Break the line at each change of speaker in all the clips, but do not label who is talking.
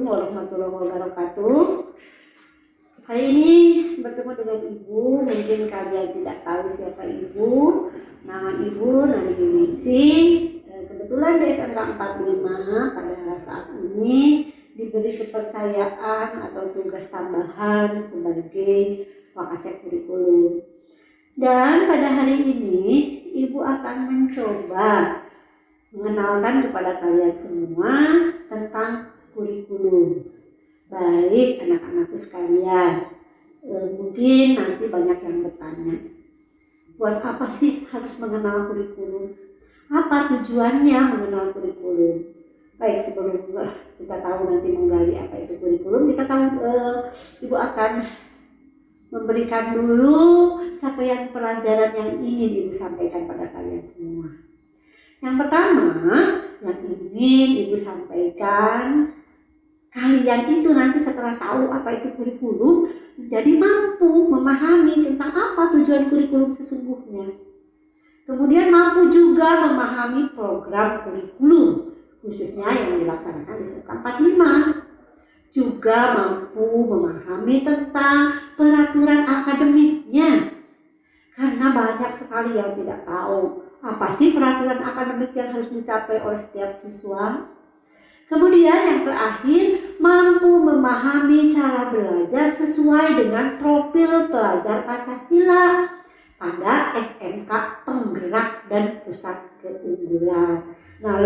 warahmatullahi wabarakatuh. Hari ini bertemu dengan Ibu. Mungkin kalian tidak tahu siapa Ibu. Nama Ibu Nani Yunisi. Kebetulan di SMK 45 pada saat ini diberi kepercayaan atau tugas tambahan sebagai Wakasek Kurikulum. Dan pada hari ini Ibu akan mencoba mengenalkan kepada kalian semua tentang kurikulum. Baik anak-anakku sekalian, mungkin nanti banyak yang bertanya, buat apa sih harus mengenal kurikulum? Apa tujuannya mengenal kurikulum? Baik, sebelum kita tahu nanti menggali apa itu kurikulum, kita tahu Ibu akan memberikan dulu capaian pelajaran yang ingin Ibu sampaikan pada kalian semua. Yang pertama yang ingin Ibu sampaikan, kalian itu nanti setelah tahu apa itu kurikulum, jadi mampu memahami tentang apa tujuan kurikulum sesungguhnya. Kemudian mampu juga memahami program kurikulum, khususnya yang dilaksanakan di SMK 45. Juga mampu memahami tentang peraturan akademiknya. Karena banyak sekali yang tidak tahu apa sih peraturan akademik yang harus dicapai oleh setiap siswa. Kemudian yang terakhir, mampu memahami cara belajar sesuai dengan profil pelajar Pancasila pada SMK Penggerak dan Pusat Keunggulan. Nah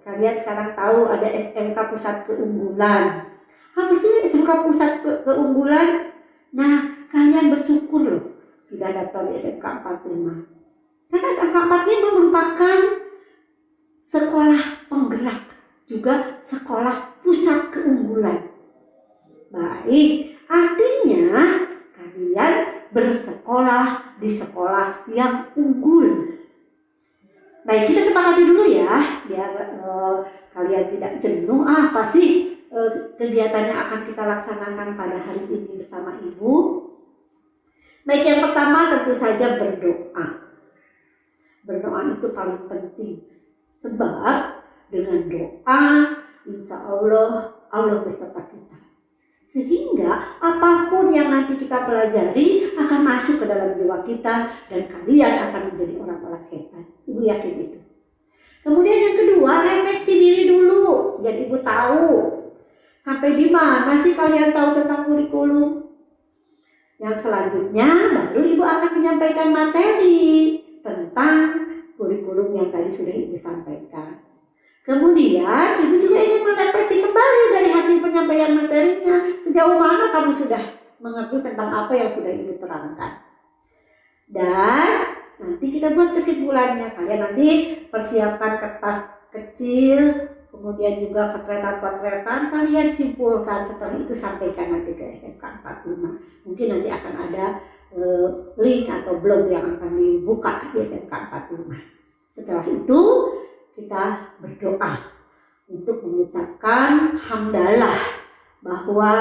kalian sekarang tahu ada SMK Pusat Keunggulan. Apa sih SMK Pusat Keunggulan? Nah, kalian bersyukur loh sudah daftar di SMK 45. Karena SMK 45 merupakan sekolah penggerak, juga sekolah pusat keunggulan. Baik, artinya kalian bersekolah di sekolah yang unggul. Baik, kita sepakati dulu ya, biar kalian tidak jenuh. Apa sih kegiatan yang akan kita laksanakan pada hari ini bersama Ibu? Baik, yang pertama tentu saja berdoa. Berdoa itu paling penting, sebab dengan doa insya Allah beserta kita, sehingga apapun yang nanti kita pelajari akan masuk ke dalam jiwa kita dan kalian akan menjadi orang-orang hebat. Ibu yakin itu. Kemudian yang kedua, refleksi diri dulu biar Ibu tahu sampai di mana sih kalian tahu tentang kurikulum. Yang selanjutnya baru Ibu akan menyampaikan materi tentang kurikulum yang tadi sudah Ibu sampaikan. Kemudian Ibu juga ingin merefleksi kembali dari hasil penyampaian materinya, sejauh mana kamu sudah mengerti tentang apa yang sudah Ibu terangkan. Dan nanti kita buat kesimpulannya. Kalian nanti persiapkan kertas kecil, kemudian juga ketretan-ketretan, kalian simpulkan, setelah itu sampaikan nanti ke SMK 45. Mungkin nanti akan ada link atau blog yang akan dibuka di SMK 45. Setelah itu kita berdoa untuk mengucapkan hamdalah bahwa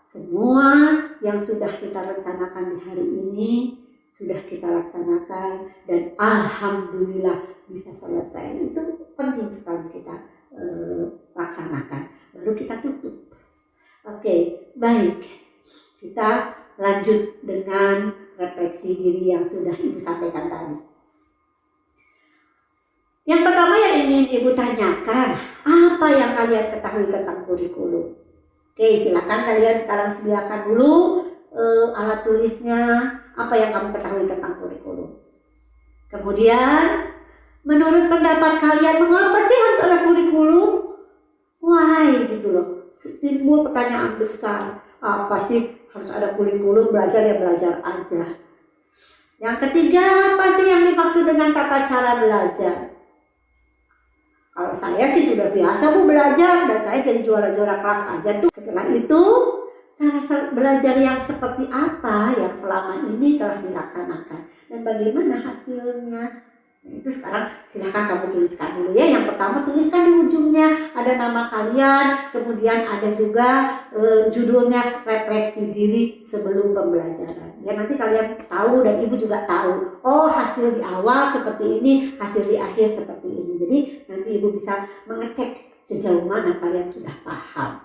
semua yang sudah kita rencanakan di hari ini sudah kita laksanakan dan alhamdulillah bisa selesai. Itu penting sekali kita laksanakan. Baru kita tutup. Oke, baik. Kita lanjut dengan refleksi diri yang sudah Ibu sampaikan tadi. Yang pertama yang ingin Ibu tanyakan, apa yang kalian ketahui tentang kurikulum? Oke, silakan kalian sekarang sediakan dulu alat tulisnya, apa yang kamu ketahui tentang kurikulum. Kemudian, menurut pendapat kalian, mengapa sih harus ada kurikulum? Why gitu loh, timbul pertanyaan besar. Apa sih harus ada kurikulum, belajar ya belajar aja. Yang ketiga, apa sih yang dimaksud dengan tata cara belajar? Kalau saya sih sudah biasa Bu belajar dan saya jadi juara-juara kelas aja tuh. Setelah itu, cara belajar yang seperti apa yang selama ini telah dilaksanakan dan bagaimana hasilnya? Nah, itu sekarang silahkan kamu tuliskan dulu ya. Yang pertama tuliskan di ujungnya ada nama kalian, kemudian ada juga judulnya refleksi diri sebelum pembelajaran. Ya nanti kalian tahu dan Ibu juga tahu. Oh hasil di awal seperti ini, hasil di akhir seperti ini. Jadi nanti Ibu bisa mengecek sejauh mana kalian sudah paham.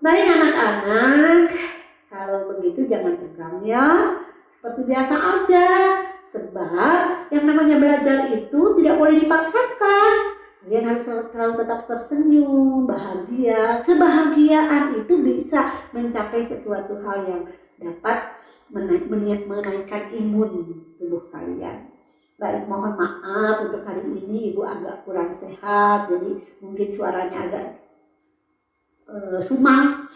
Baik anak-anak, kalau begitu jangan tegang ya, seperti biasa aja. Sebab yang namanya belajar itu tidak boleh dipaksakan. Kalian harus selalu tetap tersenyum, bahagia. Kebahagiaan itu bisa mencapai sesuatu hal yang dapat menaikkan imun tubuh kalian. Baik, mohon maaf untuk hari ini Ibu agak kurang sehat, jadi mungkin suaranya agak sumang.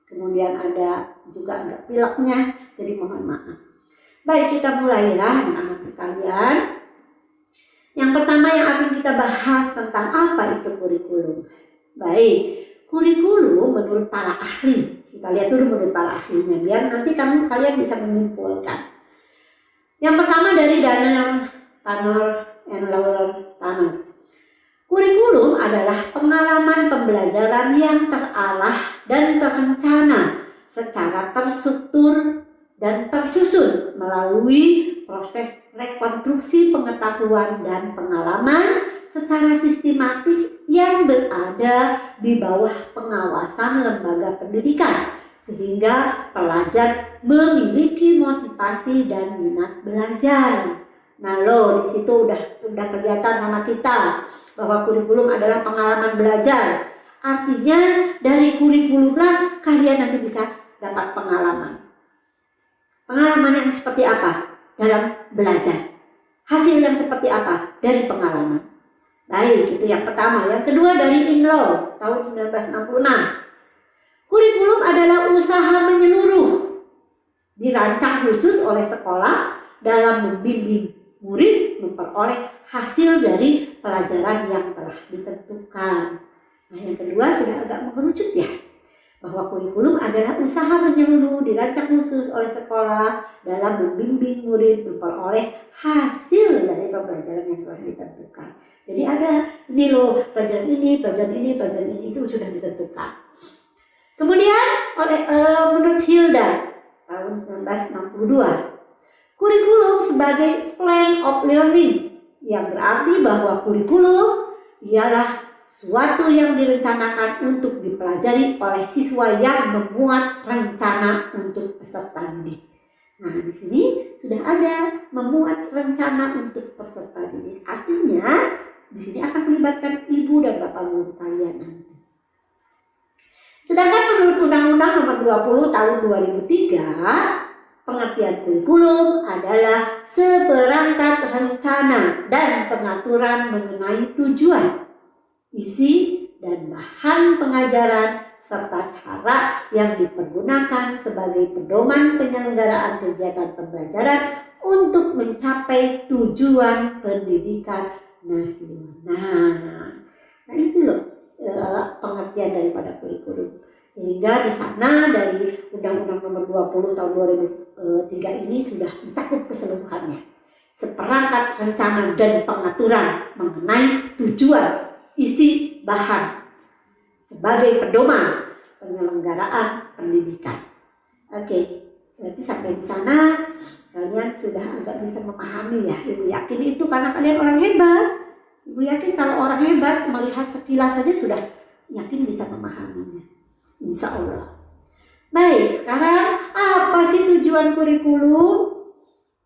Kemudian ada juga agak pileknya, jadi mohon maaf. Baik, kita mulai ya anak-anak sekalian. Yang pertama yang akan kita bahas tentang apa itu kurikulum. Baik, kurikulum menurut para ahli. Kita lihat dulu menurut para ahlinya, biar nanti kalian bisa menyimpulkan. Yang pertama dari Daniel Tanner and Lauren Tanner. Kurikulum adalah pengalaman pembelajaran yang terarah dan terencana secara terstruktur dan tersusun melalui proses rekonstruksi pengetahuan dan pengalaman secara sistematis yang berada di bawah pengawasan lembaga pendidikan, sehingga pelajar memiliki motivasi dan minat belajar. Nah di situ udah kelihatan sama kita bahwa kurikulum adalah pengalaman belajar. Artinya dari kurikulumlah kalian nanti bisa dapat pengalaman. Pengalaman yang seperti apa dalam belajar? Hasil yang seperti apa dari pengalaman? Baik, itu yang pertama. Yang kedua dari Inlow tahun 1966. Kurikulum adalah usaha menyeluruh dirancang khusus oleh sekolah dalam membimbing murid memperoleh hasil dari pelajaran yang telah ditentukan. Nah, yang kedua sudah agak mengerucut ya, bahwa kurikulum adalah usaha menyeluruh dirancang khusus oleh sekolah dalam membimbing murid memperoleh hasil dari pembelajaran yang telah ditentukan. Jadi ada ini loh, pelajaran ini itu sudah ditentukan. Kemudian menurut Hilda tahun 1962, kurikulum sebagai plan of learning, yang berarti bahwa kurikulum ialah suatu yang direncanakan untuk dipelajari oleh siswa yang memuat rencana untuk peserta didik. Nah, di sini sudah ada memuat rencana untuk peserta didik. Artinya di sini akan melibatkan ibu dan bapak guru kalian nanti. Sedangkan menurut Undang-Undang Nomor 20 Tahun 2003, pengertian kurikulum adalah seperangkat rencana dan pengaturan mengenai tujuan, isi dan bahan pengajaran serta cara yang dipergunakan sebagai pedoman penyelenggaraan kegiatan pembelajaran untuk mencapai tujuan pendidikan nasional. Nah itu loh pengertian daripada kurikulum. Sehingga di sana dari Undang-Undang Nomor 20 Tahun 2003 ini sudah mencakup keseluruhannya. Seperangkat rencana dan pengaturan mengenai tujuan, isi, bahan sebagai pedoman penyelenggaraan pendidikan. Oke, berarti sampai di sana kalian sudah agak bisa memahami ya. Ibu yakin itu karena kalian orang hebat. Ibu yakin kalau orang hebat melihat sekilas saja sudah yakin bisa memahaminya. Insya Allah. Baik, sekarang apa sih tujuan kurikulum?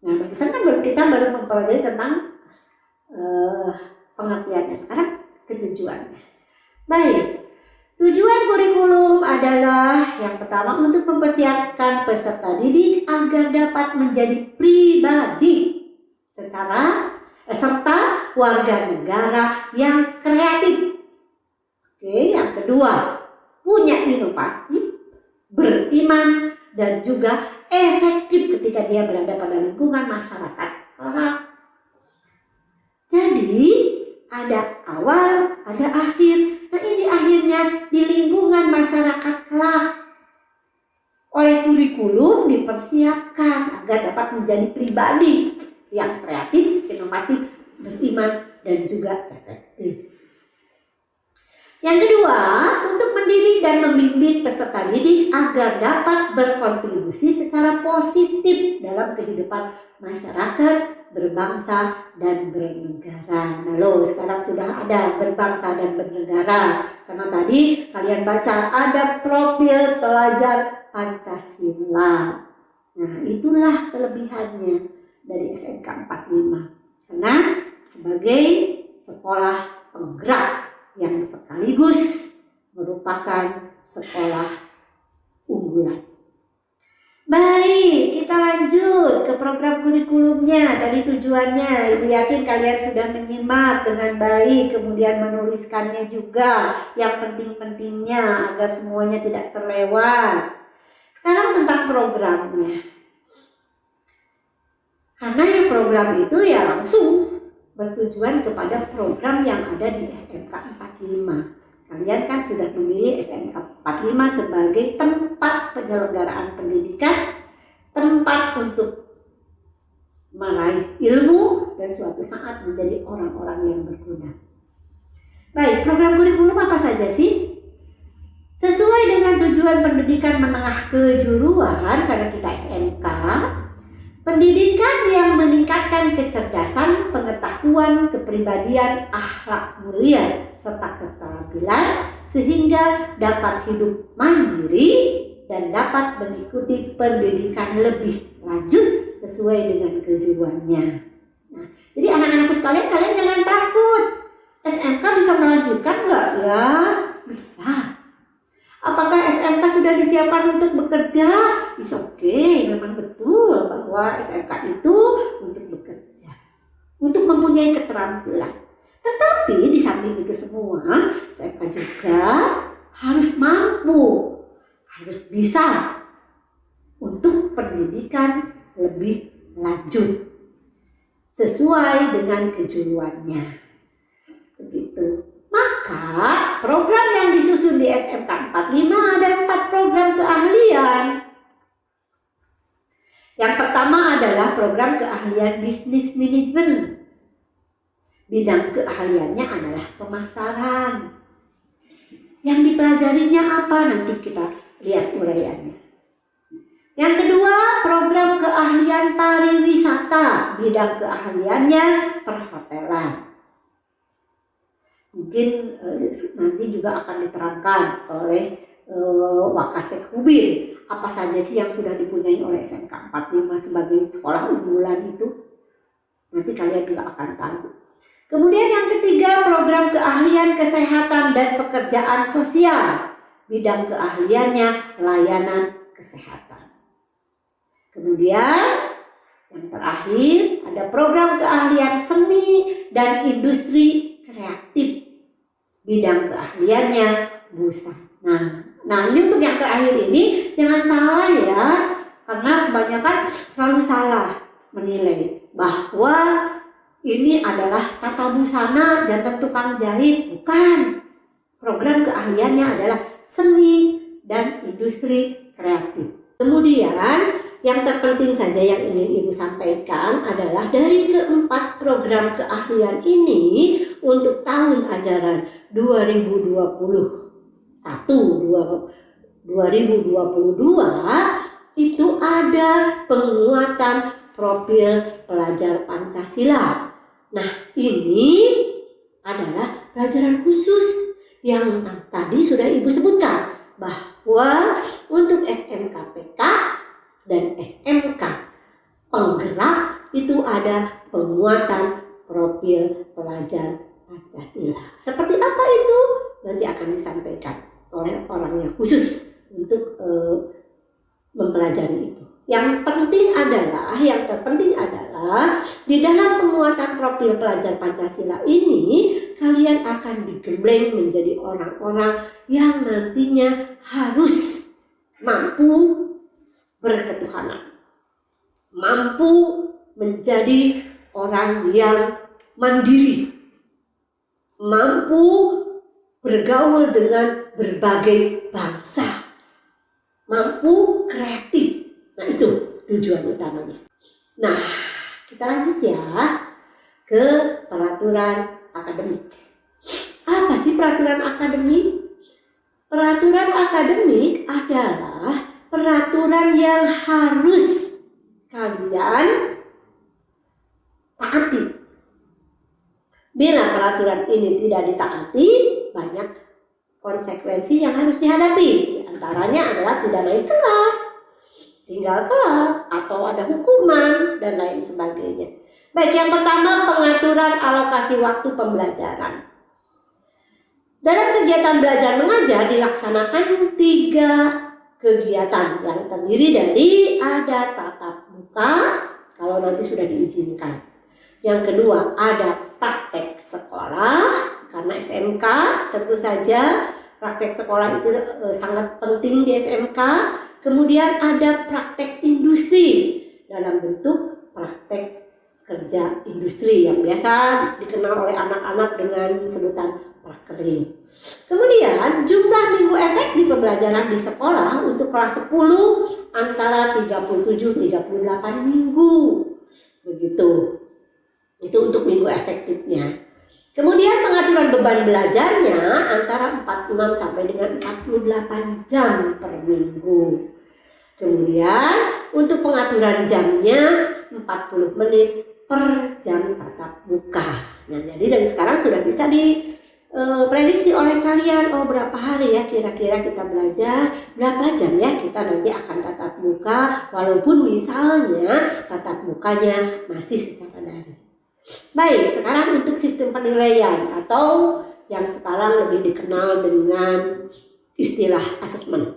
Nah, barusan kan kita baru mempelajari tentang pengertiannya. Sekarang ketujuannya. Baik, tujuan kurikulum adalah yang pertama untuk mempersiapkan peserta didik agar dapat menjadi pribadi serta warga negara yang kreatif. Oke, yang kedua, punya inovatif, beriman, dan juga efektif ketika dia berada pada lingkungan masyarakat. Jadi ada awal, ada akhir. Nah ini akhirnya di lingkungan masyarakat kelak. Oleh kurikulum dipersiapkan agar dapat menjadi pribadi yang kreatif, inovatif, beriman, dan juga efektif. Yang kedua, untuk mendidik dan membimbing peserta didik agar dapat berkontribusi secara positif dalam kehidupan masyarakat, berbangsa, dan bernegara. Nah loh, sekarang sudah ada berbangsa dan bernegara. Karena tadi kalian baca ada profil pelajar Pancasila. Nah itulah kelebihannya dari SMK 45. Karena sebagai sekolah penggerak yang sekaligus merupakan sekolah unggulan. Baik, kita lanjut ke program kurikulumnya. Tadi tujuannya, Ibu yakin kalian sudah menyimak dengan baik, kemudian menuliskannya juga yang penting-pentingnya agar semuanya tidak terlewat. Sekarang tentang programnya. Karena yang program itu ya langsung bertujuan kepada program yang ada di SMK 45. Kalian kan sudah memilih SMK 45 sebagai tempat penyelenggaraan pendidikan, tempat untuk meraih ilmu dan suatu saat menjadi orang-orang yang berguna. Baik, program kurikulum apa saja sih? Sesuai dengan tujuan pendidikan menengah kejuruan, karena kita SMK, pendidikan yang meningkatkan kecerdasan, pengetahuan, kepribadian, akhlak mulia, serta keterampilan sehingga dapat hidup mandiri dan dapat mengikuti pendidikan lebih lanjut sesuai dengan kejuruannya. Nah, jadi anak-anakku sekalian, kalian jangan takut. SMK bisa melanjutkan nggak? Ya, bisa. Apakah SMK sudah disiapkan untuk bekerja? It's okay, memang betul bahwa SMK itu untuk bekerja, untuk mempunyai keterampilan. Tetapi di samping itu semua, SMK juga harus mampu, harus bisa untuk pendidikan lebih lanjut sesuai dengan kejuruannya. Begitu. Maka program yang disusun di SMK 45 ada 4 program keahlian. Yang pertama adalah program keahlian bisnis manajemen. Bidang keahliannya adalah pemasaran. Yang dipelajarinya apa? Nanti kita lihat uraiannya. Yang kedua, program keahlian pariwisata. Bidang keahliannya perhotelan. Mungkin nanti juga akan diterangkan oleh Wakasek Hubir apa saja sih yang sudah dipunyai oleh SMK 45 sebagai sekolah unggulan itu. Nanti kalian juga akan tahu. Kemudian yang ketiga, program keahlian kesehatan dan pekerjaan sosial. Bidang keahliannya layanan kesehatan. Kemudian yang terakhir ada program keahlian seni dan industri kreatif. Bidang keahliannya busana. Nah ini untuk yang terakhir ini jangan salah ya, karena kebanyakan selalu salah menilai bahwa ini adalah tata busana jantan tukang jahit. Bukan. Program keahliannya adalah seni dan industri kreatif. Kemudian yang terpenting saja yang ingin Ibu sampaikan adalah dari keempat program keahlian ini untuk tahun ajaran 2021-2022 itu ada penguatan profil pelajar Pancasila. Nah, ini adalah pelajaran khusus yang tadi sudah Ibu sebutkan bahwa untuk SMKPK dan SMK penggerak itu ada penguatan profil pelajar Pancasila. Seperti apa itu? Nanti akan disampaikan oleh orang yang khusus untuk mempelajari itu. Yang terpenting adalah di dalam penguatan profil pelajar Pancasila ini kalian akan digembleng menjadi orang-orang yang nantinya harus mampu berketuhanan, mampu menjadi orang yang mandiri, mampu bergaul dengan berbagai bangsa, mampu kreatif. Nah itu tujuan utamanya. Nah kita lanjut ya ke peraturan akademik. Apa sih peraturan akademik? Peraturan akademik adalah peraturan yang harus kalian taati. Bila peraturan ini tidak ditaati, banyak konsekuensi yang harus dihadapi. Di antaranya adalah tidak naik kelas, tinggal kelas, atau ada hukuman, dan lain sebagainya. Baik, yang pertama pengaturan alokasi waktu pembelajaran. Dalam kegiatan belajar mengajar dilaksanakan 3 kegiatan yang terdiri dari ada tatap muka kalau nanti sudah diizinkan. Yang kedua ada praktek sekolah, karena SMK tentu saja praktek sekolah itu sangat penting di SMK. Kemudian ada praktek industri dalam bentuk praktek kerja industri yang biasa dikenal oleh anak-anak dengan sebutan prakerja. Kemudian jumlah minggu efektif pembelajaran di sekolah untuk kelas 10 antara 37-38 minggu. Begitu. Itu untuk minggu efektifnya. Kemudian pengaturan beban belajarnya antara 46 sampai dengan 48 jam per minggu. Kemudian untuk pengaturan jamnya 40 menit per jam tatap muka. Nah, jadi dari sekarang sudah bisa diprediksi oleh kalian, oh berapa hari ya kira-kira kita belajar, berapa jam ya kita nanti akan tatap muka, walaupun misalnya tatap mukanya masih secara daring. Baik, sekarang untuk sistem penilaian atau yang sekarang lebih dikenal dengan istilah asesmen.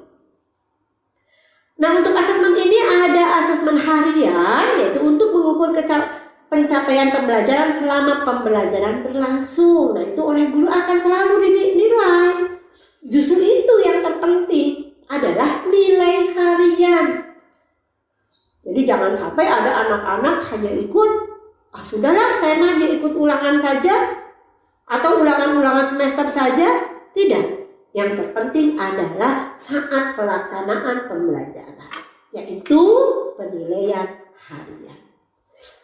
Nah, untuk asesmen ini ada asesmen harian, yaitu untuk mengukur pencapaian pembelajaran selama pembelajaran berlangsung. Nah, itu oleh guru akan selalu dinilai. Justru itu yang terpenting adalah nilai harian. Jadi jangan sampai ada anak-anak hanya ikut, sudahlah saya hanya ikut ulangan saja atau ulangan-ulangan semester saja. Tidak. Yang terpenting adalah saat pelaksanaan pembelajaran, yaitu penilaian harian.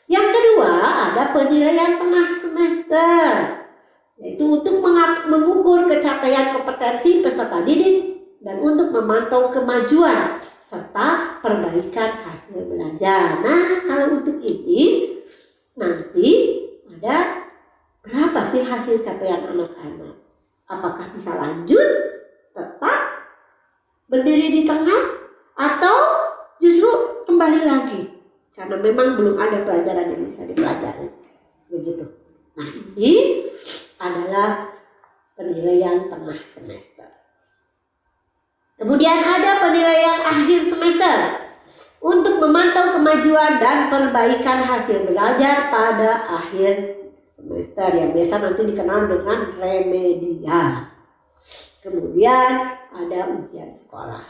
Yang kedua ada penilaian tengah semester, yaitu untuk mengukur capaian kompetensi peserta didik dan untuk memantau kemajuan serta perbaikan hasil belajar. Nah, kalau untuk ini nanti ada berapa sih hasil capaian anak-anak? Apakah bisa lanjut, tetap berdiri di tengah, atau justru kembali lagi karena memang belum ada pelajaran yang bisa dipelajari. Begitu. Nah, ini adalah penilaian tengah semester. Kemudian ada penilaian akhir semester untuk memantau kemajuan dan perbaikan hasil belajar pada akhir semester yang biasa nanti dikenal dengan remedial. Kemudian ada ujian sekolah.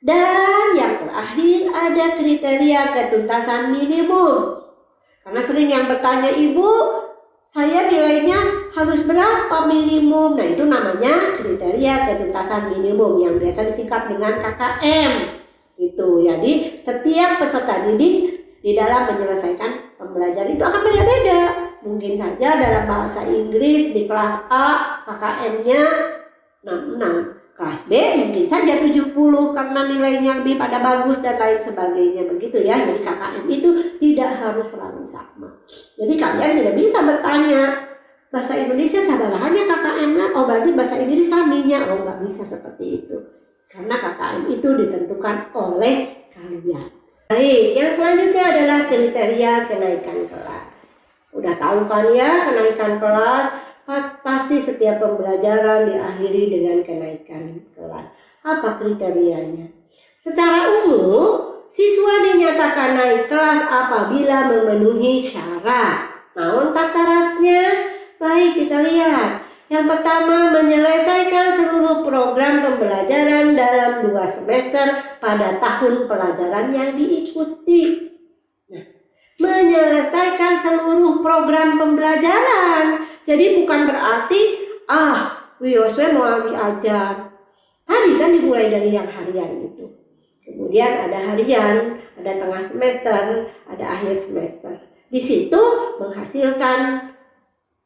Dan yang terakhir ada kriteria ketuntasan minimum. Karena sering yang bertanya, Ibu, saya nilainya harus berapa minimum? Nah, itu namanya kriteria ketuntasan minimum yang biasa disingkat dengan KKM. Itu. Jadi setiap peserta didik di dalam menyelesaikan pembelajaran itu akan beda-beda. Mungkin saja dalam bahasa Inggris di kelas A KKM-nya 66, kelas B mungkin saja 70 karena nilainya lebih pada bagus dan lain sebagainya. Begitu ya. Jadi KKM itu tidak harus selalu sama. Jadi kalian tidak bisa bertanya bahasa Indonesia sabarahannya KKM-nya, oh berarti bahasa Inggris saminya. Oh, nggak bisa seperti itu. Karena KKM itu ditentukan oleh kalian. Baik, yang selanjutnya adalah kriteria kenaikan kelas. Udah tahu kan ya, kenaikan kelas pasti setiap pembelajaran diakhiri dengan kenaikan kelas. Apa kriterianya? Secara umum, siswa dinyatakan naik kelas apabila memenuhi syarat. Nah, entah syaratnya? Baik, kita lihat. Yang pertama, menyelesaikan seluruh program pembelajaran dalam 2 semester pada tahun pelajaran yang diikuti. Nah, menyelesaikan seluruh program pembelajaran. Jadi bukan berarti, Wioswe mau diajar. Tadi kan dimulai dari yang harian itu. Kemudian ada harian, ada tengah semester, ada akhir semester. Di situ menghasilkan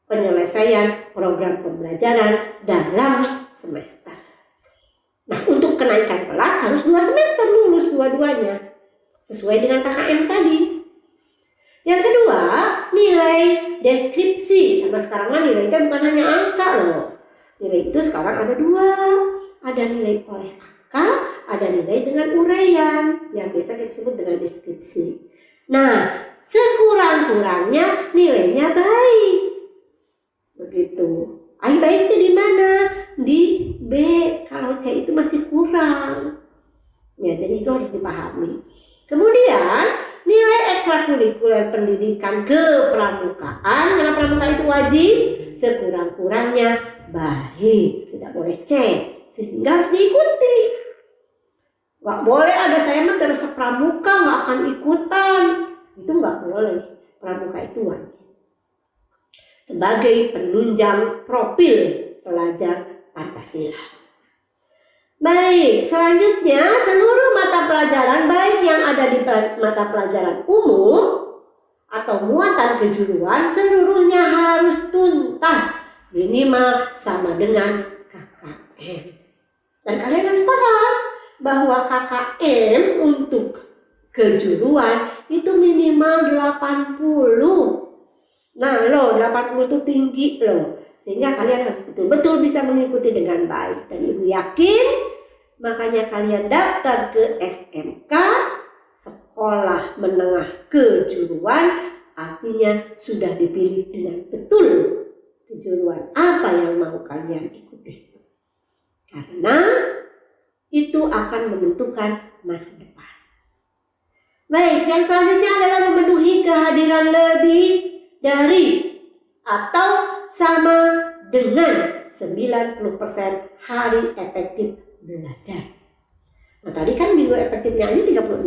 penyelesaian program pembelajaran dalam semester. Nah, untuk kenaikan kelas harus 2 semester lulus dua-duanya, sesuai dengan KKM tadi. Yang kedua, nilai deskripsi. Karena sekarang nilai itu bukan hanya angka loh. Nilai itu sekarang ada 2. Ada nilai oleh angka, ada nilai dengan uraian yang biasa kita sebut dengan deskripsi. Nah, sekurang-kurangnya nilainya baik. Begitu. Baik itu di mana? Di B. Kalau C itu masih kurang. Ya, jadi itu harus dipahami. Kemudian nilai ekstrakurikuler pendidikan kepramukaan, karena pramuka itu wajib, sekurang-kurangnya baik, tidak boleh C, sehingga harus diikuti. Gak boleh ada saya mah terus pramuka gak akan ikutan, itu gak boleh. Pramuka itu wajib sebagai penunjang profil pelajar Pancasila. Baik, selanjutnya seluruh mata pelajaran baik yang ada di mata pelajaran umum atau muatan kejuruan seluruhnya harus tuntas, minimal sama dengan KKM. Dan kalian harus paham bahwa KKM untuk kejuruan itu minimal 80. Nah loh, 80 itu tinggi loh. Sehingga kalian harus betul-betul bisa mengikuti dengan baik. Dan ibu yakin, makanya kalian daftar ke SMK, Sekolah Menengah Kejuruan, artinya sudah dipilih dengan betul kejuruan apa yang mau kalian ikuti. Karena itu akan menentukan masa depan. Baik, yang selanjutnya adalah memenuhi kehadiran lebih dari atau sama dengan 90% hari efektif belajar. Nah tadi kan minggu efektifnya aja 36.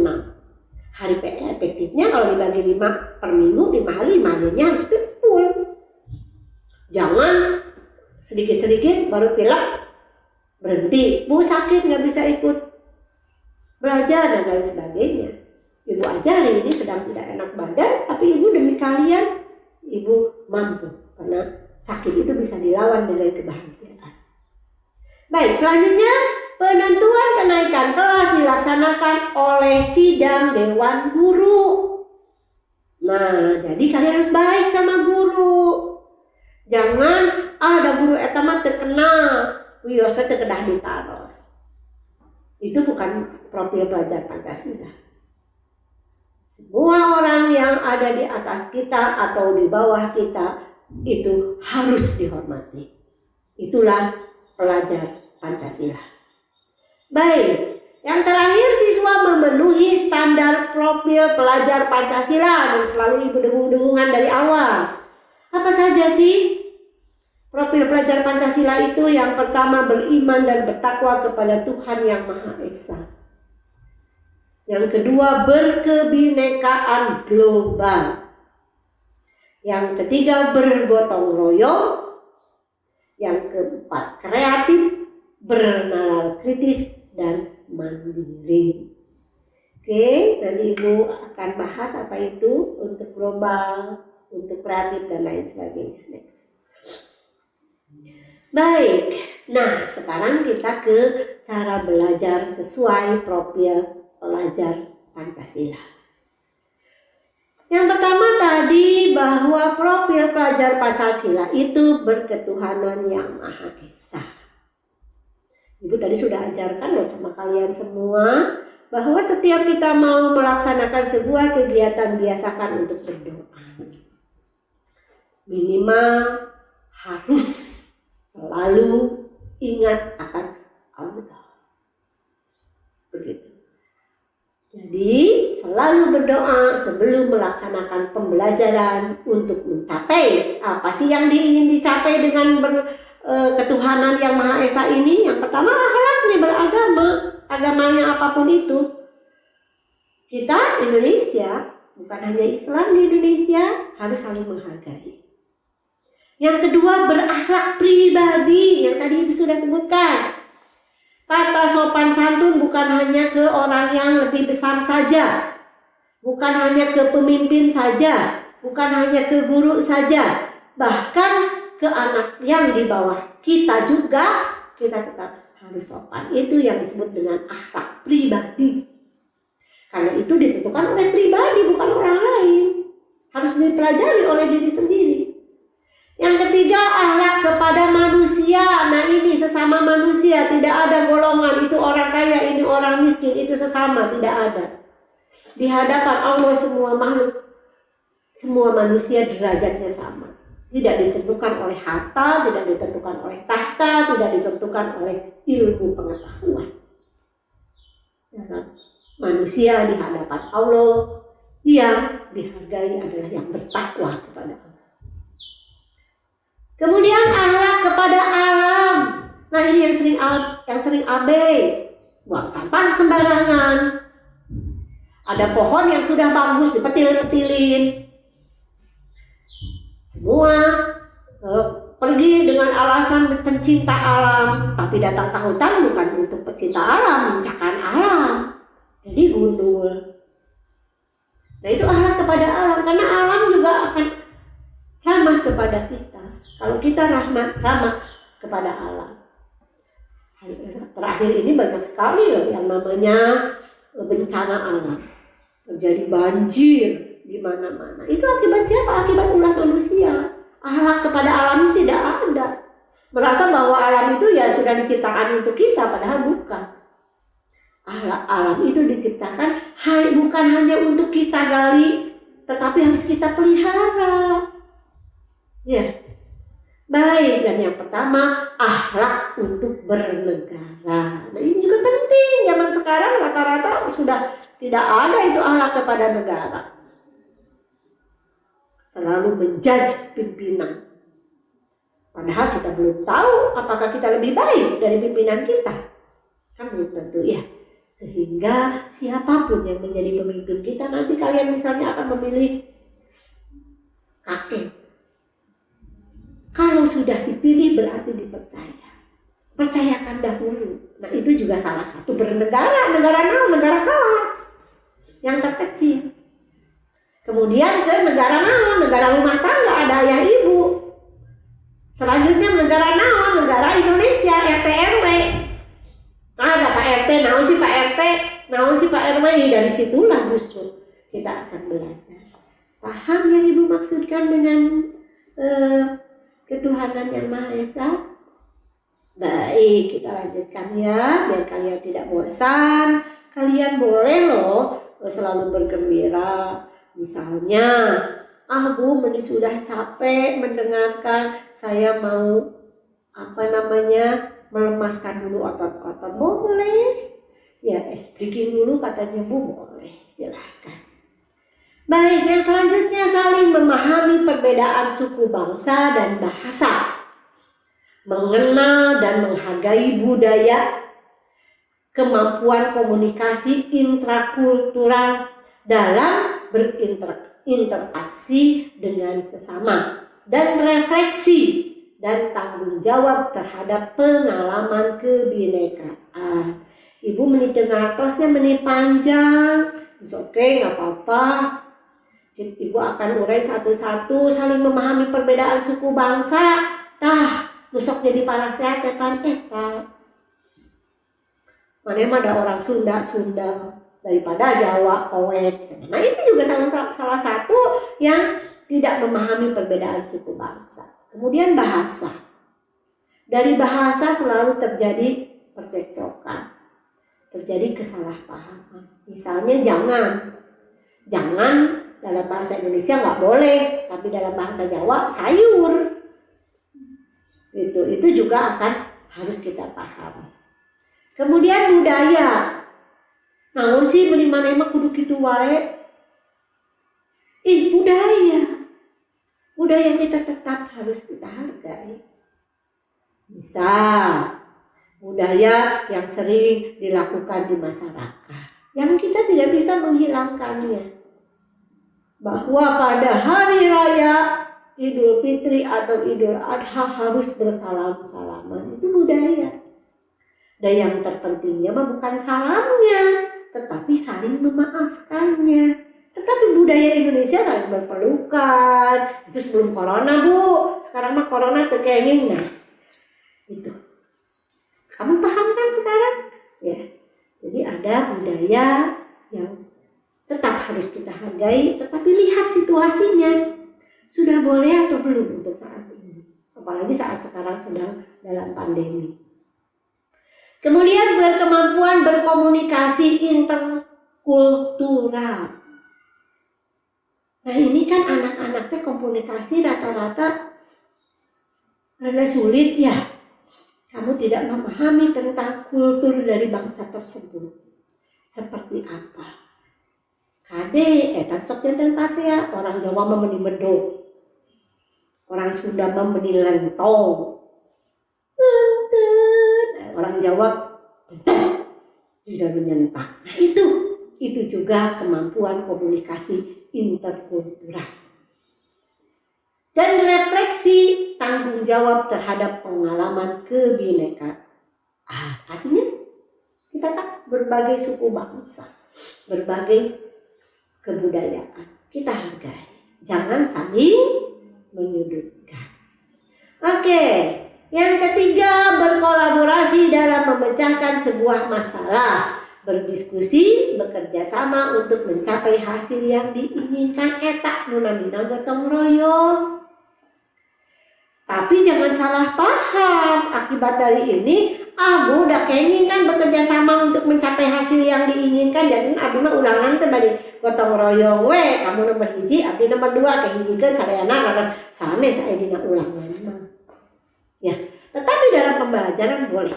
Hari efektifnya kalau dibagi 5 per minggu, 5 hari, 5 harinya harus full. Jangan sedikit-sedikit baru pilek berhenti, Bu sakit nggak bisa ikut belajar dan lain sebagainya. Ibu aja hari ini sedang tidak enak badan, tapi ibu demi kalian ibu mampu, karena sakit itu bisa dilawan dengan kebahagiaan. Baik, selanjutnya penentuan kenaikan kelas dilaksanakan oleh sidang dewan guru. Nah, jadi kalian harus baik sama guru. Jangan ada guru etama terkena, wiosnya terkedah ditaros. Itu bukan profil pelajar Pancasila. Semua orang yang ada di atas kita atau di bawah kita itu harus dihormati. Itulah pelajar Pancasila. Baik, yang terakhir siswa memenuhi standar profil pelajar Pancasila dan selalu ibu dengung-dengungan dari awal. Apa saja sih profil pelajar Pancasila itu? Yang pertama, beriman dan bertakwa kepada Tuhan Yang Maha Esa. Yang kedua, berkebinekaan global. Yang ketiga, bergotong royong. Yang keempat, kreatif, bernalar kritis, dan mandiri. Oke, nanti ibu akan bahas apa itu untuk global, untuk kreatif, dan lain sebagainya. Next. Baik, nah sekarang kita ke cara belajar sesuai profil pelajar Pancasila. Yang pertama tadi bahwa profil pelajar Pancasila itu berketuhanan Yang Maha Esa. Ibu tadi sudah ajarkan loh sama kalian semua bahwa setiap kita mau melaksanakan sebuah kegiatan biasakan untuk berdoa. Minimal harus selalu ingat akan Allah. Begitu. Jadi selalu berdoa sebelum melaksanakan pembelajaran untuk mencapai apa sih yang ingin dicapai dengan ketuhanan Yang Maha Esa ini. Yang pertama akhlaknya beragama, agamanya apapun itu. Kita Indonesia, bukan hanya Islam di Indonesia, harus saling menghargai. Yang kedua berakhlak pribadi yang tadi Ibu sudah sebutkan. Tata sopan santun bukan hanya ke orang yang lebih besar saja, bukan hanya ke pemimpin saja, bukan hanya ke guru saja, bahkan ke anak yang di bawah kita juga, kita tetap harus sopan. Itu yang disebut dengan akhlak pribadi. Karena itu ditentukan oleh pribadi, bukan orang lain. Harus dipelajari oleh diri sendiri. Yang ketiga, akhlak kepada manusia. Nah ini sesama manusia, tidak ada golongan. Itu orang kaya, ini orang miskin, itu sesama, tidak ada. Di hadapan Allah semua makhluk, semua manusia derajatnya sama. Tidak ditentukan oleh harta, tidak ditentukan oleh tahta, tidak ditentukan oleh ilmu pengetahuan. Manusia di hadapan Allah yang dihargai adalah yang bertakwa kepada Allah. Kemudian akhlak kepada alam. Nah ini yang sering abai, buang sampah sembarangan. Ada pohon yang sudah bagus dipetil-petilin. Semua pergi dengan alasan pencinta alam, tapi datang ke hutan bukan untuk pencinta alam, mencakan alam. Jadi gundul. Nah itu akhlak kepada alam, karena alam juga akan ramah kepada kita. Kalau kita ramah kepada alam. Terakhir ini banyak sekali loh yang namanya bencana alam. Terjadi banjir di mana-mana. Itu akibat siapa? Akibat ulah manusia. Akhlak kepada alam itu tidak ada. Merasa bahwa alam itu ya sudah diciptakan untuk kita, padahal bukan. Akhlak alam itu diciptakan bukan hanya untuk kita gali, tetapi harus kita pelihara. Ya. Baik, dan yang pertama akhlak untuk bernegara. Nah ini juga penting. Zaman sekarang rata-rata sudah tidak ada itu akhlak kepada negara. Selalu menjudge pimpinan. Padahal kita belum tahu apakah kita lebih baik dari pimpinan kita. Kan belum tentu ya. Sehingga siapapun yang menjadi pemimpin kita, nanti kalian misalnya akan memilih kakek. Kalau sudah dipilih berarti dipercaya. Percayakan dahulu. Nah itu juga salah satu bernegara. Negara kelas yang terkecil. Kemudian ke negara rumah tangga, ada ayah ibu. Selanjutnya negara Indonesia, RT RW. Ada Pak RT, naon si Pak RW. Dari situlah justru kita akan belajar. Paham yang ibu maksudkan dengan ketuhanan yang Maha Esa? Baik, kita lanjutkan ya, biar kalian tidak bosan. Kalian boleh loh selalu bergembira. Misalnya, Bu, ini sudah capek mendengarkan, saya mau melemaskan dulu otot-otot. Boleh. Ya, breaking dulu katanya Bu, boleh. Silahkan. Baik, yang selanjutnya saling memahami perbedaan suku bangsa dan bahasa. Mengenal dan menghargai budaya, kemampuan komunikasi intrakultural dalam berinteraksi dengan sesama, dan refleksi dan tanggung jawab terhadap pengalaman kebinekaan. Ibu menit ngartosnya menit panjang, oke, nggak apa-apa. Ibu akan urai satu-satu. Saling memahami perbedaan suku bangsa. Nusok jadi parasehat tepan eta. Mana ada orang Sunda daripada Jawa, Kowek. Nah itu juga salah satu yang tidak memahami perbedaan suku bangsa. Kemudian bahasa. Dari bahasa selalu terjadi percekcokan, terjadi kesalahpahaman. Misalnya jangan dalam bahasa Indonesia nggak boleh, tapi dalam bahasa Jawa sayur. Itu juga akan harus kita paham. Kemudian budaya. Naon sih beri mana emang kudu kitu wae? Budaya kita tetap harus kita hargai. Misal budaya yang sering dilakukan di masyarakat, yang kita tidak bisa menghilangkannya. Bahwa pada hari raya Idul Fitri atau Idul Adha harus bersalam-salaman. Itu budaya. Dan yang terpentingnya bukan salamnya, tetapi saling memaafkannya. Tetapi budaya budaya Indonesia saling berpelukan. Itu sebelum corona, Bu. Sekarang mah corona terkenging. Nah, itu. Kamu paham kan sekarang? Ya. Jadi ada budaya yang tetap harus kita hargai, tetapi lihat situasinya. Sudah boleh atau belum untuk saat ini? Apalagi saat sekarang sedang dalam pandemi. Kemudian berkemampuan berkomunikasi interkultural. Nah ini kan anak-anak teh komunikasi rata-rata rada sulit ya. Kamu tidak memahami tentang kultur dari bangsa tersebut. Seperti apa? Kade, etan sok jantan pasea, orang Jawa memeni medok. Orang Sunda memeni lentong. Orang Jawa sudah menyentak. Nah itu juga kemampuan komunikasi interkultural. Dan refleksi tanggung jawab terhadap pengalaman kebinekaan. Artinya kita kan berbagai suku bangsa, berbagai kebudayaan. Kita hargai. Jangan saling menyudutkan. Oke. Yang ketiga, berkolaborasi dalam memecahkan sebuah masalah, berdiskusi, bekerja sama untuk mencapai hasil yang diinginkan. Eta nunamina gotong royong. Tapi jangan salah paham, akibat dari ini, Bu udah kenging kan bekerja sama untuk mencapai hasil yang diinginkan. Jadi abdi mah ulangan teh bari gotong royong we, kamu nomor hiji, abdi nomor 2 kehijikeun sareana laras sanes aya dina ulangan mah. Ya, tetapi dalam pembelajaran boleh.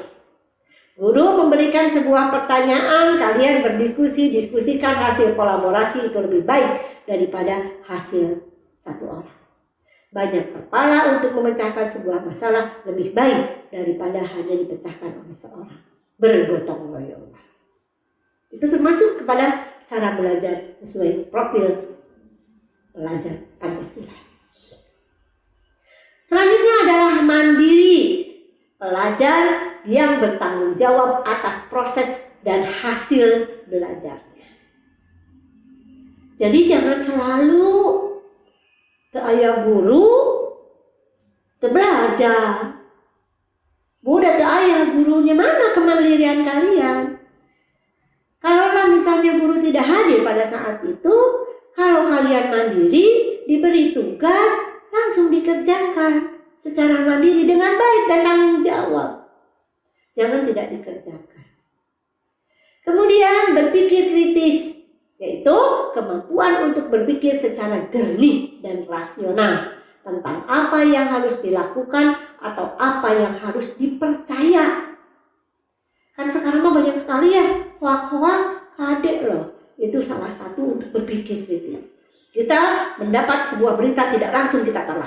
Guru memberikan sebuah pertanyaan, kalian berdiskusi, diskusikan hasil kolaborasi itu lebih baik daripada hasil satu orang. Banyak kepala untuk memecahkan sebuah masalah lebih baik daripada hanya dipecahkan oleh seorang. Bergotong royong. Itu termasuk kepada cara belajar sesuai profil pelajar Pancasila. Selanjutnya adalah mandiri, pelajar yang bertanggung jawab atas proses dan hasil belajarnya. Jadi jangan selalu teu aya guru teu belajar. Udah teu aya gurunya, mana kemandirian kalian? Kalaulah misalnya guru tidak hadir pada saat itu, kalau kalian mandiri, diberi tugas, langsung dikerjakan secara mandiri dengan baik dan tanggung jawab. Jangan tidak dikerjakan. Kemudian berpikir kritis, yaitu kemampuan untuk berpikir secara jernih dan rasional tentang apa yang harus dilakukan atau apa yang harus dipercaya. Kan sekarang mah banyak sekali ya hoak-hoak kade loh. Itu salah satu untuk berpikir kritis. Kita mendapat sebuah berita tidak langsung kita telah.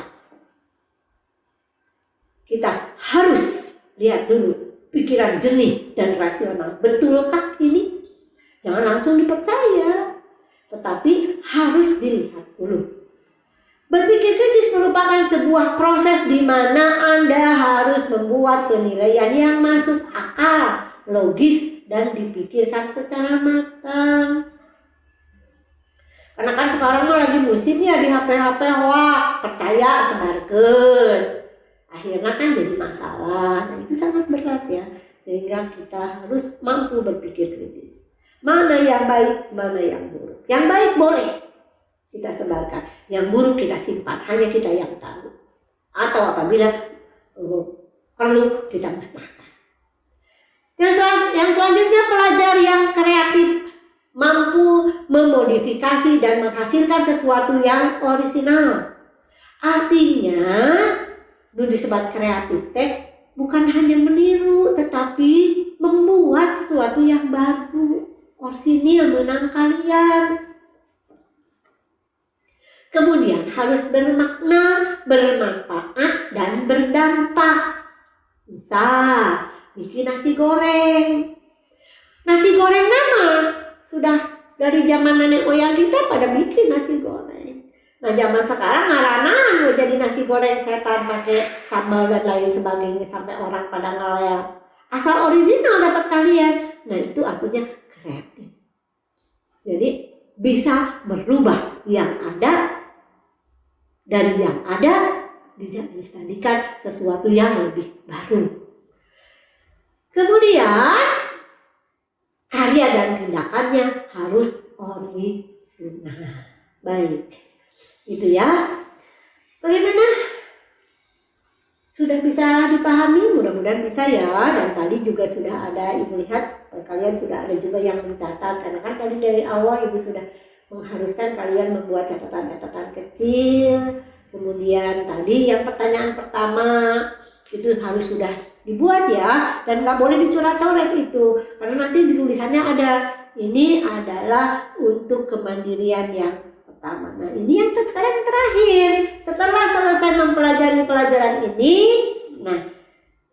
Kita harus lihat dulu pikiran jernih dan rasional. Betulkah ini? Jangan langsung dipercaya, tetapi harus dilihat dulu. Berpikir kritis merupakan sebuah proses di mana Anda harus membuat penilaian yang masuk akal, logis, dan dipikirkan secara matang. Karena kan sekarang mah lagi musim ya di HP-HP, wah percaya sebarkeun. Akhirnya kan jadi masalah. Nah itu sangat berat ya. Sehingga kita harus mampu berpikir kritis. Mana yang baik, mana yang buruk. Yang baik boleh kita sebarkan. Yang buruk kita simpan. Hanya kita yang tahu. Atau apabila perlu kita musnahkan. Yang selanjutnya pelajar yang kreatif, mampu memodifikasi dan menghasilkan sesuatu yang orisinal. Artinya, disebut kreatif teh bukan hanya meniru, tetapi membuat sesuatu yang baru, orisinil menang kalian. Kemudian harus bermakna, bermanfaat, dan berdampak. Misal, bikin nasi goreng. Nasi goreng nama sudah dari zaman nenek moyang kita pada bikin nasi goreng. Nah zaman sekarang ngaranan mau jadi nasi goreng setan pakai sambal dan lain sebagainya sampai orang pada ngelayak. Asal original dapat kalian. Nah itu artinya kreatif. Jadi bisa berubah yang ada dari yang ada dijadikan sesuatu yang lebih baru. Kemudian karya dan tindakannya harus orisinal. Baik, itu ya. Bagaimana? Sudah bisa dipahami? Mudah-mudahan bisa ya. Dan tadi juga sudah ada, Ibu lihat kalian sudah ada juga yang mencatat. Karena kan tadi dari awal Ibu sudah mengharuskan kalian membuat catatan-catatan kecil. Kemudian tadi yang pertanyaan pertama itu harus sudah dibuat ya. Dan nggak boleh dicoret-coret itu. Karena nanti di tulisannya ada, ini adalah untuk kemandirian yang pertama. Nah ini yang sekarang yang terakhir. Setelah selesai mempelajari pelajaran ini, nah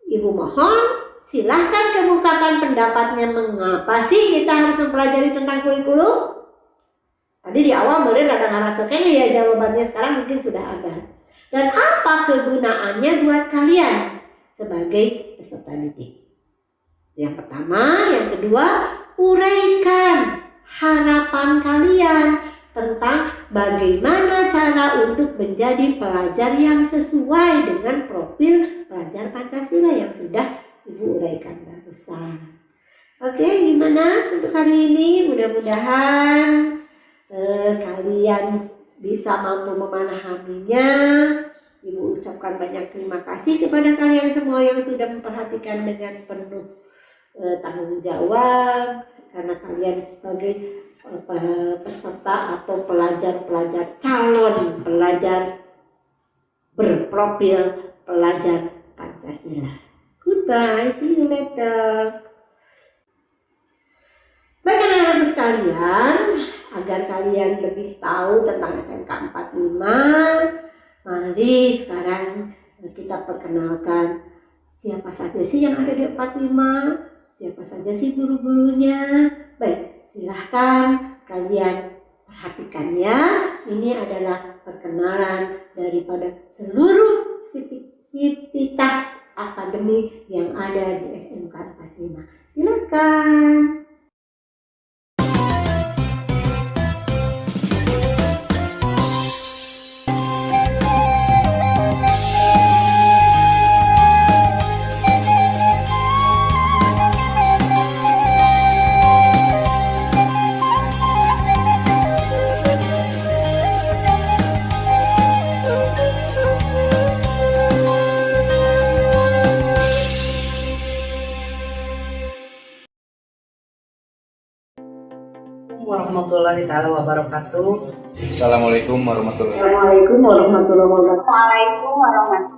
Ibu mohon silahkan kemukakan pendapatnya mengapa sih kita harus mempelajari tentang kurikulum. Tadi di awal mungkin ada ngaracoknya ya jawabannya, sekarang mungkin sudah ada. Dan apa kegunaannya buat kalian sebagai peserta didik? Yang pertama, yang kedua, uraikan harapan kalian tentang bagaimana cara untuk menjadi pelajar yang sesuai dengan profil pelajar Pancasila yang sudah Ibu uraikan barusan. Oke, gimana untuk hari ini? Mudah-mudahan kalian bisa mampu memahaminya. Ibu ucapkan banyak terima kasih kepada kalian semua yang sudah memperhatikan dengan penuh tanggung jawab, karena kalian sebagai peserta atau pelajar-pelajar calon pelajar berprofil pelajar Pancasila. Goodbye, see you later. Baik anak-anak sekalian, agar kalian lebih tahu tentang SMK 45, mari sekarang kita perkenalkan siapa saja sih yang ada di 45, siapa saja sih guru-gurunya. Baik, silahkan kalian perhatikan ya. Ini adalah perkenalan daripada seluruh sivitas akademik yang ada di SMK 45. Silakan.
Warahmatullahi taala wabarakatuh.
Assalamualaikum warahmatullahi wabarakatuh.
Assalamualaikum warahmatullahi wabarakatuh.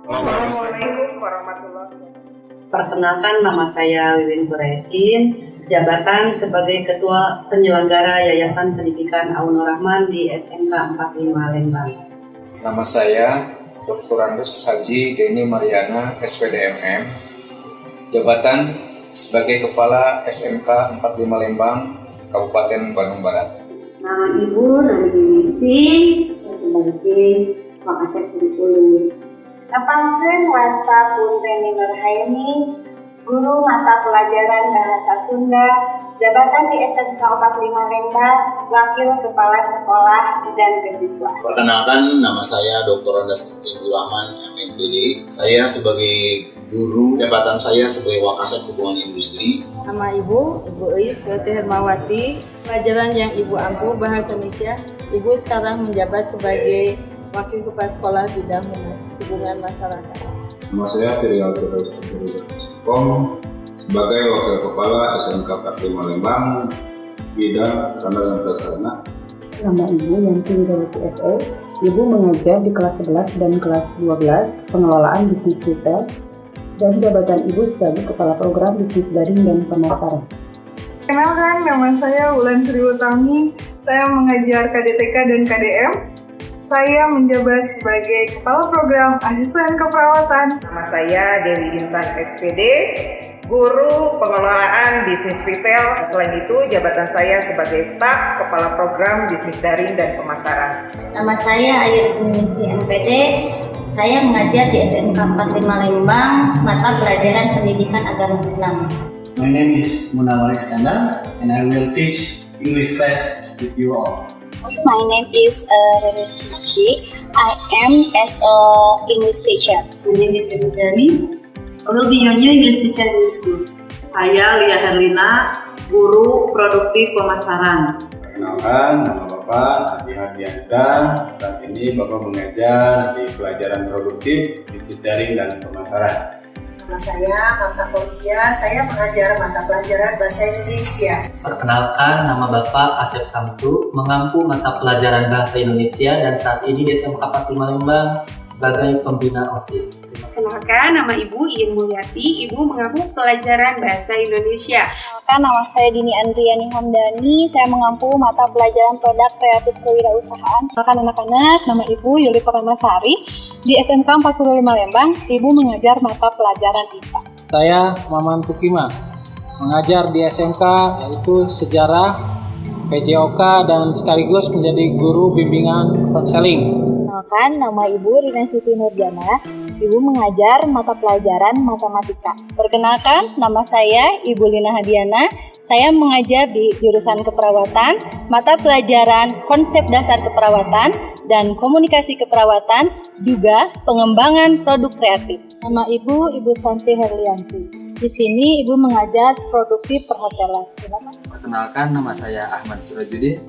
Assalamualaikum warahmatullahi wabarakatuh. Perkenalkan, nama saya Wiwin Quraisin, jabatan sebagai Ketua Penyelenggara Yayasan Pendidikan Aunur Rahman di SMK 45 Lembang.
Nama saya Dr. Andes Haji Deni Mariana, SPDMM, jabatan sebagai Kepala SMK 45 Lembang, Kabupaten Bandung Barat.
Nama Ibu Nani Yunisi sebagai Wakasek Kurikulum.
Napangkeun Wasta Punteni Nurhaini, Guru Mata Pelajaran Bahasa Sunda, jabatan di SMK 45 Lembang, Wakil Kepala Sekolah dan Kesiswaan.
Perkenalkan, nama saya Dr. Andes Haji Rahman, MNPD. Saya sebagai guru, jabatan saya sebagai Wakasek Hubungan Industri.
Nama Ibu Eis Wati Hermawati, pelajaran yang Ibu ampuh Bahasa Indonesia. Ibu sekarang menjabat sebagai Wakil Kepala Sekolah Bidang Humas Hubungan Masyarakat.
Nama saya Firial Terus Kom, sebagai Wakil Kepala SMK 45 Lembang, Bidang Sarana dan Prasarana.
Nama Ibu Yanti Widawati SE. Ibu mengajar di kelas 11 dan kelas 12 Pengelolaan Bisnis Retail, dan jabatan Ibu sebagai Kepala Program Bisnis Daring dan Pemasaran.
Kenalkan, nama saya Wulan Sri Utami. Saya mengajar KDTK dan KDM. Saya menjabat sebagai Kepala Program Asisten Keperawatan.
Nama saya Dewi Intan SPD, Guru Pengelolaan Bisnis Retail. Selain itu, jabatan saya sebagai Staf Kepala Program Bisnis Daring dan Pemasaran.
Nama saya Ayu Rusminingsih MPD. Saya mengajar di SMK 45 Lembang, mata pelajaran Pendidikan Agama Islam.
My name is Munawar Iskandar and I will teach English class with you all.
My name is Rere Suci. I am as a English teacher.
My name is Ibu Jani. I will be your new English teacher in the school. Saya Lia Herlina, guru produktif pemasaran.
Perkenalkan, nama Bapak Adi Hadiansyah. Saat ini Bapak mengajar di pelajaran produktif, bisnis daring dan pemasaran.
Nama saya Mata Fauzia, saya mengajar mata pelajaran Bahasa Indonesia.
Perkenalkan, nama Bapak Asep Samsu, mengampu mata pelajaran Bahasa Indonesia dan saat ini di SMK 45 Lembang sebagai pembina OSIS.
Perkenalkan, nama Ibu Iin Mulyati, Ibu mengampu pelajaran Bahasa Indonesia.
Perkenalkan, nama saya Dini Andriani Hamdani, saya mengampu mata pelajaran Produk Kreatif Kewirausahaan.
Perkenalkan anak-anak, nama Ibu Yuli Permasari. Di SMK 45 Lembang, Ibu mengajar mata pelajaran IPA.
Saya Maman Tukima, mengajar di SMK yaitu Sejarah, PJOK, dan sekaligus menjadi guru bimbingan konseling.
Perkenalkan, nama Ibu Rina Siti Nurjana, Ibu mengajar mata pelajaran Matematika. Perkenalkan, nama saya Ibu Lina Hadiana, saya mengajar di jurusan keperawatan, mata pelajaran konsep dasar keperawatan, dan komunikasi keperawatan, juga pengembangan produk kreatif.
Nama Ibu Santi Herlianti. Di sini Ibu mengajar produktif perhotelan.
Perkenalkan, nama saya Ahmad Sirajudin.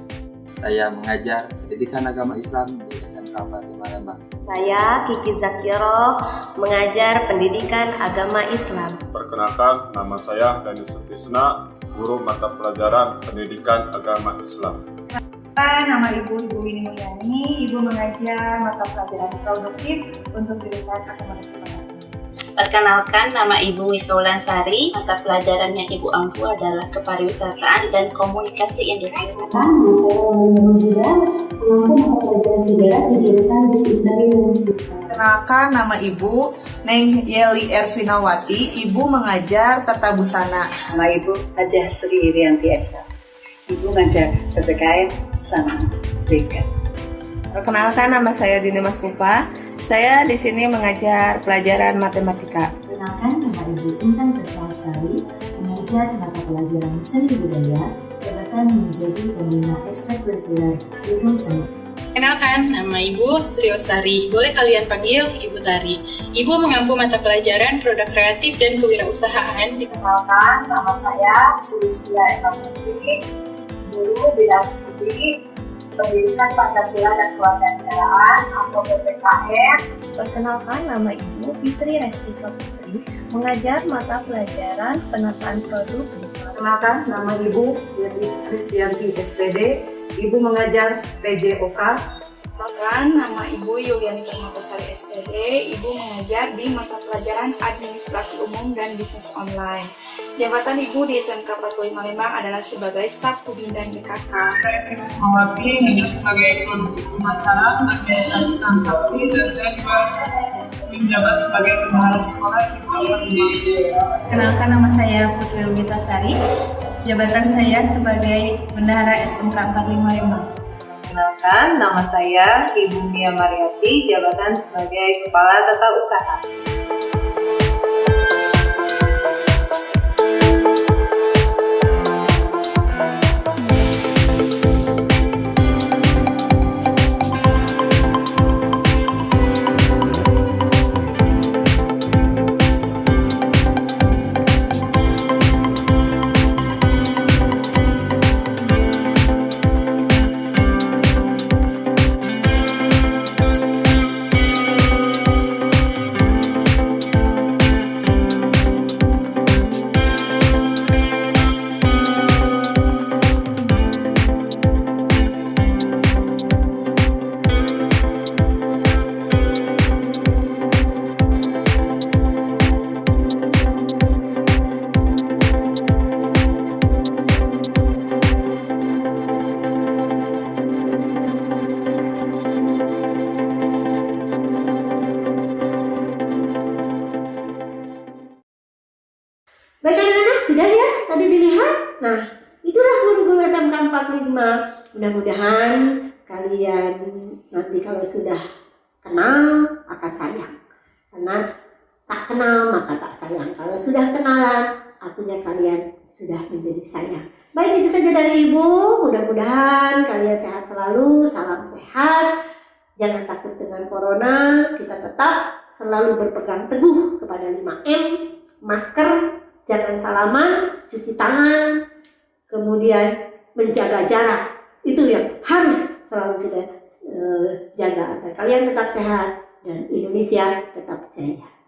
Saya mengajar pendidikan agama Islam di SMK 45 Lembang.
Saya Kiki Zakiroh, mengajar pendidikan agama Islam.
Perkenalkan, nama saya Dani Sutisna, guru mata pelajaran pendidikan agama Islam.
Nama Ibu Wini Mulyani, Ibu mengajar mata pelajaran produktif untuk jurusan agama Islam.
Perkenalkan, nama Ibu Wika Wulansari, mata pelajaran yang Ibu ampu adalah Kepariwisataan dan Komunikasi Industri.
Nama saya Wani Huda, mengampu mata pelajaran sejarah di jurusan Bisnis Daring.
Perkenalkan, nama Ibu Neng Yeli Ervinawati, Ibu mengajar Tata Busana.
Nama Ibu Hajah Sri Irianti Esa, Ibu mengajar PPKN sama BK.
Perkenalkan, nama saya Dini Mas Pupa. Saya di sini mengajar pelajaran matematika.
Perkenalkan, nama Ibu Intan Kristalastari, mengajar mata pelajaran seni budaya, jabatan menjadi pembina ekstrakurikuler Ilmu Seni.
Perkenalkan, nama Ibu Sri Ostari, boleh kalian panggil Ibu Tari. Ibu mengampu mata pelajaran produk kreatif dan kewirausahaan.
Perkenalkan, nama saya Sulistia Eka Putri, guru bidang studi Pendidikan Pancasila dan Kewarganegaraan atau PPKN.
Perkenalkan, nama Ibu Fitri Restika Putri, mengajar mata pelajaran penataan produk.
Perkenalkan, nama Ibu Yenti Kristianti SPD, Ibu mengajar PJOK.
Perkenalkan, nama Ibu Yuliani Permatasari SPD, Ibu mengajar di mata pelajaran Administrasi Umum dan Bisnis Online. Jabatan Ibu di SMK 45 Lembang adalah sebagai staf Pubindan BKK.
Saya Trimas Mawati, mengajar sebagai produktif pemasaran, administrasi transaksi, dan saya juga menjabat sebagai bendahara sekolah SMK 45.
Kenalkan, nama saya Putri Lugitasari, jabatan saya sebagai bendahara SMK 45 Lembang.
Kenalkan, nama saya Ibu Mia Mariati, jabatan sebagai Kepala Tata Usaha.
Baik anak-anak, sudah ya tadi dilihat? Nah, itulah guru-guru SMK 45. Mudah-mudahan kalian nanti kalau sudah kenal akan sayang. Karena tak kenal maka tak sayang. Kalau sudah kenalan artinya kalian sudah menjadi saya. Baik, itu saja dari Ibu. Mudah-mudahan kalian sehat selalu. Salam sehat. Jangan takut dengan corona. Kita tetap selalu berpegang teguh kepada 5M. Masker, jangan salaman, cuci tangan, kemudian menjaga jarak. Itu yang harus selalu kita jaga agar kalian tetap sehat dan Indonesia tetap jaya.